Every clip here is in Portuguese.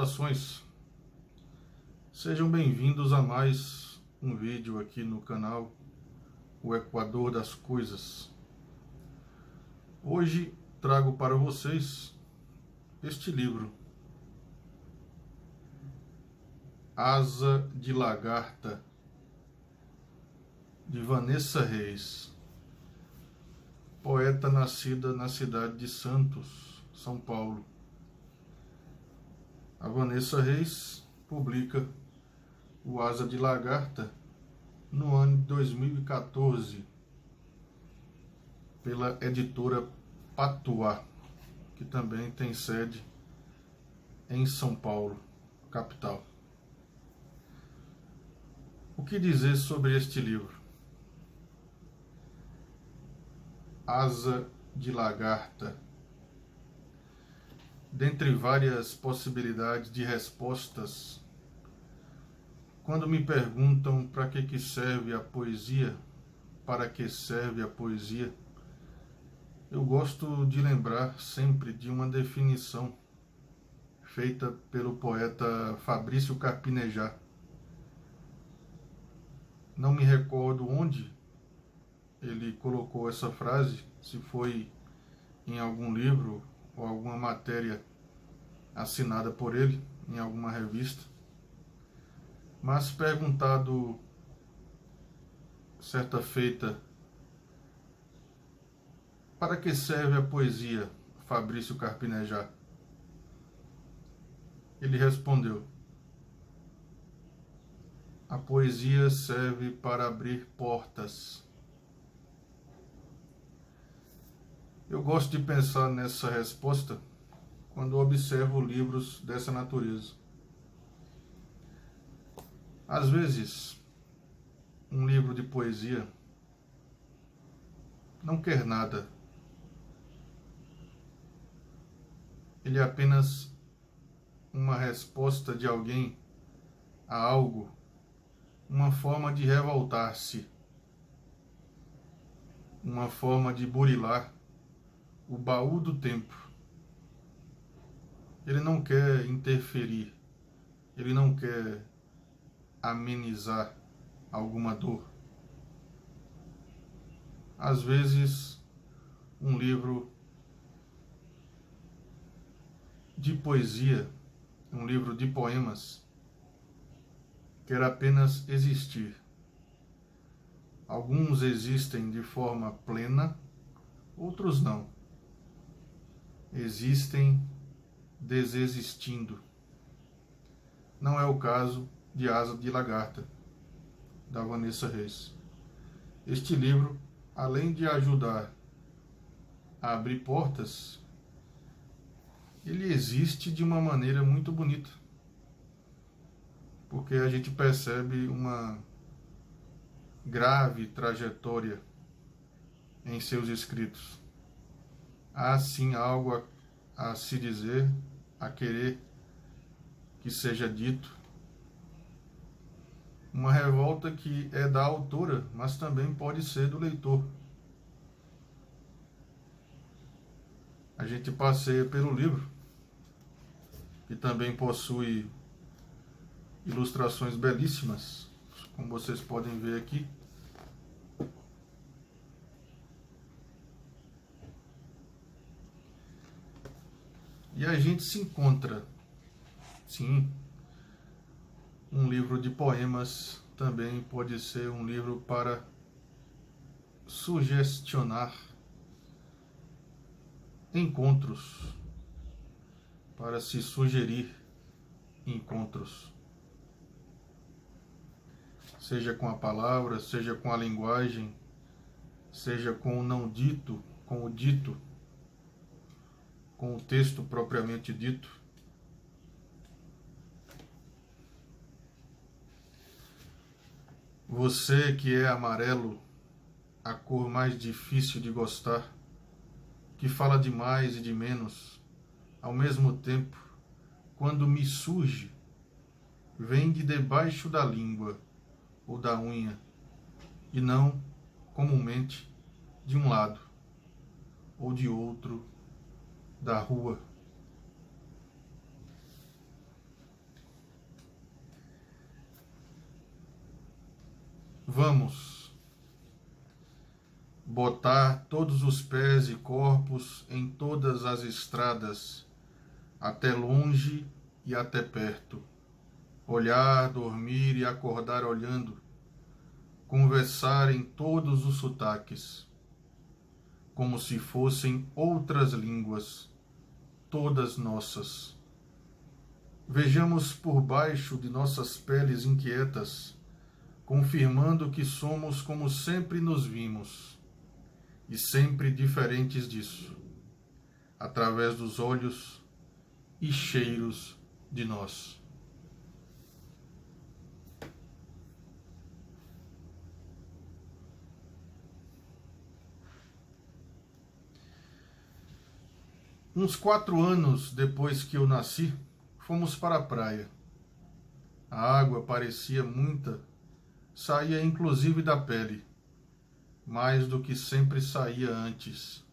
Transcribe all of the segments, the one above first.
Saudações, sejam bem-vindos a mais um vídeo aqui no canal O Equador das Coisas. Hoje trago para vocês este livro, Asa de Lagarta, de Vanessa Reis, poeta nascida na cidade de Santos, São Paulo. A Vanessa Reis publica o Asa de Lagarta no ano de 2014 pela editora Patuá, que também tem sede em São Paulo, capital. O que dizer sobre este livro? Asa de Lagarta. Dentre várias possibilidades de respostas, quando me perguntam para que serve a poesia, para que serve a poesia, eu gosto de lembrar sempre de uma definição feita pelo poeta Fabrício Carpinejar. Não me recordo onde ele colocou essa frase, se foi em algum livro ou alguma matéria assinada por ele em alguma revista, mas perguntado certa feita para que serve a poesia, Fabrício Carpinejar, ele respondeu: a poesia serve para abrir portas. Eu gosto de pensar nessa resposta quando observo livros dessa natureza. Às vezes, um livro de poesia não quer nada. Ele é apenas uma resposta de alguém a algo, uma forma de revoltar-se, uma forma de burilar o baú do tempo. Ele não quer interferir, ele não quer amenizar alguma dor. Às vezes, um livro de poesia, um livro de poemas, quer apenas existir. Alguns existem de forma plena, outros não. Existem desexistindo. Não é o caso de Asa de Lagarta, da Vanessa Reis. Este livro, além de ajudar a abrir portas, ele existe de uma maneira muito bonita, porque a gente percebe uma grave trajetória em seus escritos. Há sim algo a se dizer, a querer que seja dito. Uma revolta que é da autora, mas também pode ser do leitor. A gente passeia pelo livro, que também possui ilustrações belíssimas, como vocês podem ver aqui. E a gente se encontra, sim, um livro de poemas também pode ser um livro para sugestionar encontros, para se sugerir encontros, seja com a palavra, seja com a linguagem, seja com o não dito, com o dito, com o texto propriamente dito. Você que é amarelo, a cor mais difícil de gostar, que fala de mais e de menos, ao mesmo tempo, quando me surge, vem de debaixo da língua ou da unha, e não, comumente, de um lado ou de outro da rua. Vamos botar todos os pés e corpos em todas as estradas, até longe e até perto. Olhar, dormir e acordar olhando, conversar em todos os sotaques, como se fossem outras línguas, todas nossas. Vejamos por baixo de nossas peles inquietas, confirmando que somos como sempre nos vimos, e sempre diferentes disso, através dos olhos e cheiros de nós. Uns 4 anos depois que eu nasci, fomos para a praia. A água parecia muita, saía inclusive da pele, mais do que sempre saía antes.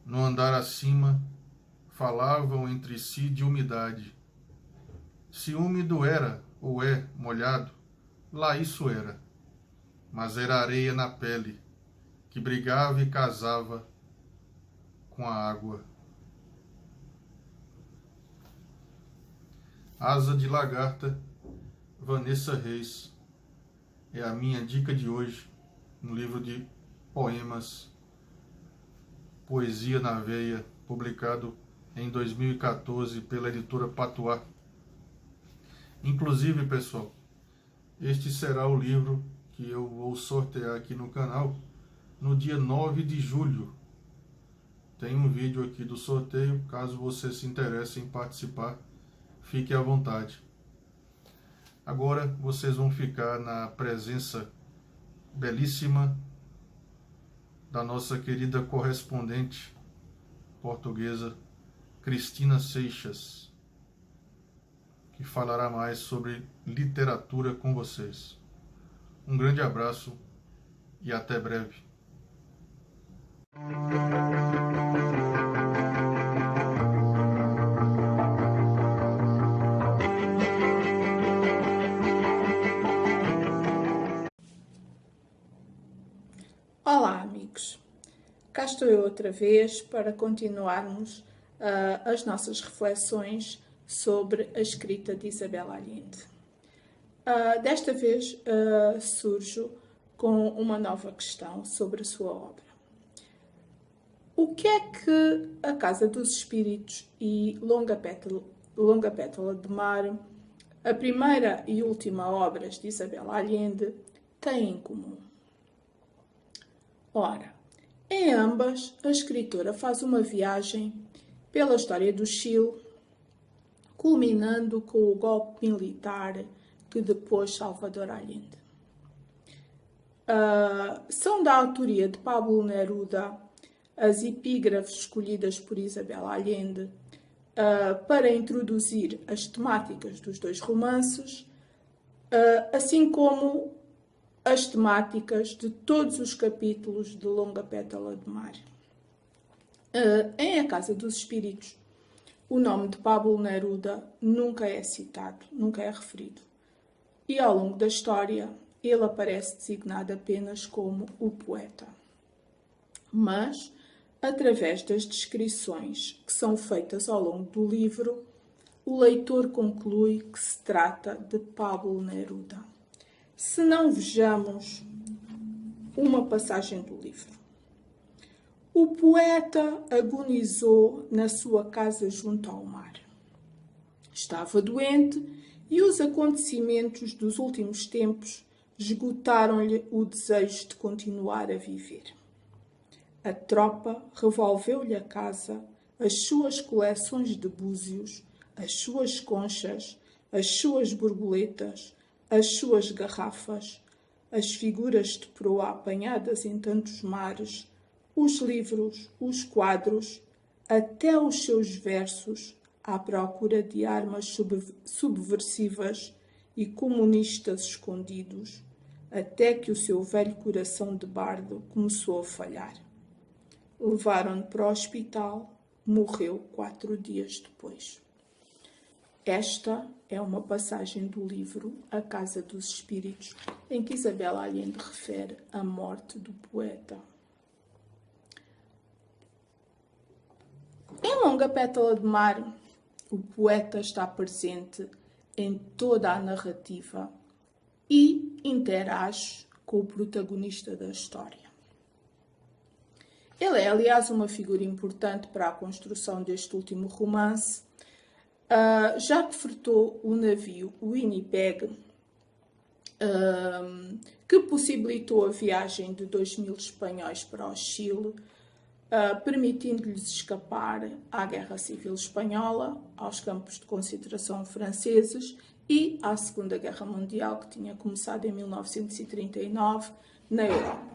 No andar acima, falavam entre si de umidade. Se úmido era ou é molhado, lá isso era. Mas era areia na pele, que brigava e casava com a água. Asa de Lagarta, Vanessa Reis, é a minha dica de hoje, no livro de poemas Poesia na Veia, publicado em 2014 pela editora Patuá. Inclusive, pessoal, este será o livro que eu vou sortear aqui no canal no dia 9 de julho. Tem um vídeo aqui do sorteio, caso você se interesse em participar, fique à vontade. Agora vocês vão ficar na presença belíssima da nossa querida correspondente portuguesa, Cristina Seixas, que falará mais sobre literatura com vocês. Um grande abraço e até breve. Olá, amigos. Cá estou eu outra vez para continuarmos as nossas reflexões sobre a escrita de Isabel Allende. Desta vez surjo com uma nova questão sobre a sua obra. O que é que A Casa dos Espíritos e Longa Pétala de Mar, a primeira e última obras de Isabel Allende, têm em comum? Ora, em ambas, a escritora faz uma viagem pela história do Chile, culminando com o golpe militar que depôs Salvador Allende. São da autoria de Pablo Neruda as epígrafes escolhidas por Isabel Allende para introduzir as temáticas dos dois romances, assim como as temáticas de todos os capítulos de Longa Pétala de Mar. Em A Casa dos Espíritos, o nome de Pablo Neruda nunca é citado, nunca é referido. E ao longo da história, ele aparece designado apenas como o poeta. Mas, através das descrições que são feitas ao longo do livro, o leitor conclui que se trata de Pablo Neruda. Se não vejamos uma passagem do livro. O poeta agonizou na sua casa junto ao mar. Estava doente e os acontecimentos dos últimos tempos esgotaram-lhe o desejo de continuar a viver. A tropa revolveu-lhe a casa, as suas coleções de búzios, as suas conchas, as suas borboletas, as suas garrafas, as figuras de proa apanhadas em tantos mares, os livros, os quadros, até os seus versos, à procura de armas subversivas e comunistas escondidos, até que o seu velho coração de bardo começou a falhar. Levaram-no para o hospital, morreu 4 dias depois. Esta é uma passagem do livro A Casa dos Espíritos, em que Isabel Allende refere a morte do poeta. Em Longa Pétala de Mar, o poeta está presente em toda a narrativa e interage com o protagonista da história. Ele é, aliás, uma figura importante para a construção deste último romance, já que fretou o navio Winnipeg, que possibilitou a viagem de 2.000 espanhóis para o Chile, permitindo-lhes escapar à Guerra Civil Espanhola, aos campos de concentração franceses e à Segunda Guerra Mundial, que tinha começado em 1939 na Europa.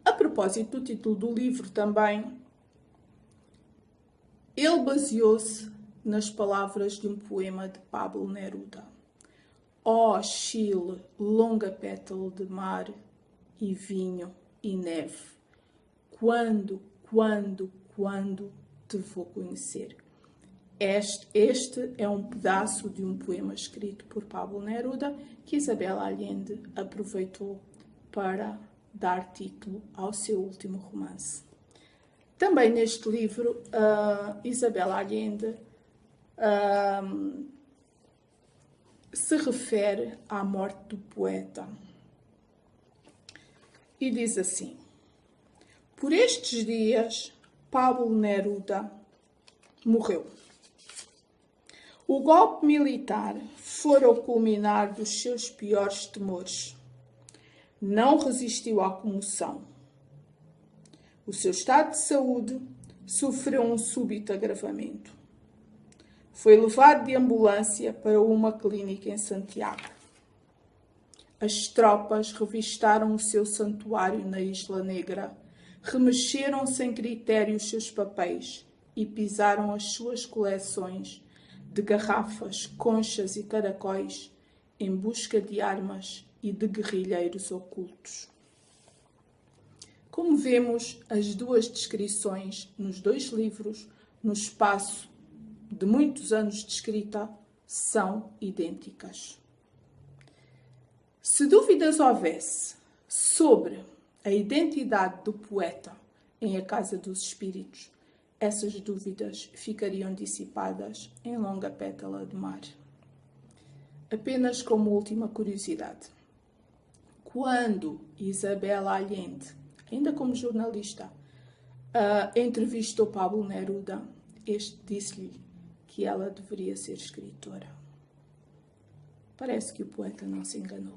A propósito do título do livro também, ele baseou-se nas palavras de um poema de Pablo Neruda. Ó Chile, longa pétala de mar e vinho e neve, quando te vou conhecer? Este é um pedaço de um poema escrito por Pablo Neruda que Isabel Allende aproveitou para dar título ao seu último romance. Também neste livro, Isabel Allende se refere à morte do poeta e diz assim: por estes dias, Pablo Neruda morreu. O golpe militar fora o culminar dos seus piores temores. Não resistiu à comoção. O seu estado de saúde sofreu um súbito agravamento. Foi levado de ambulância para uma clínica em Santiago. As tropas revistaram o seu santuário na Isla Negra, remexeram sem critério os seus papéis e pisaram as suas coleções de garrafas, conchas e caracóis em busca de armas e de guerrilheiros ocultos. Como vemos, as duas descrições nos dois livros, no espaço de muitos anos de escrita, são idênticas. Se dúvidas houvesse sobre a identidade do poeta em A Casa dos Espíritos, essas dúvidas ficariam dissipadas em Longa Pétala de Mar. Apenas como última curiosidade, quando Isabel Allende, ainda como jornalista, entrevistou Pablo Neruda, este disse-lhe que ela deveria ser escritora. Parece que o poeta não se enganou.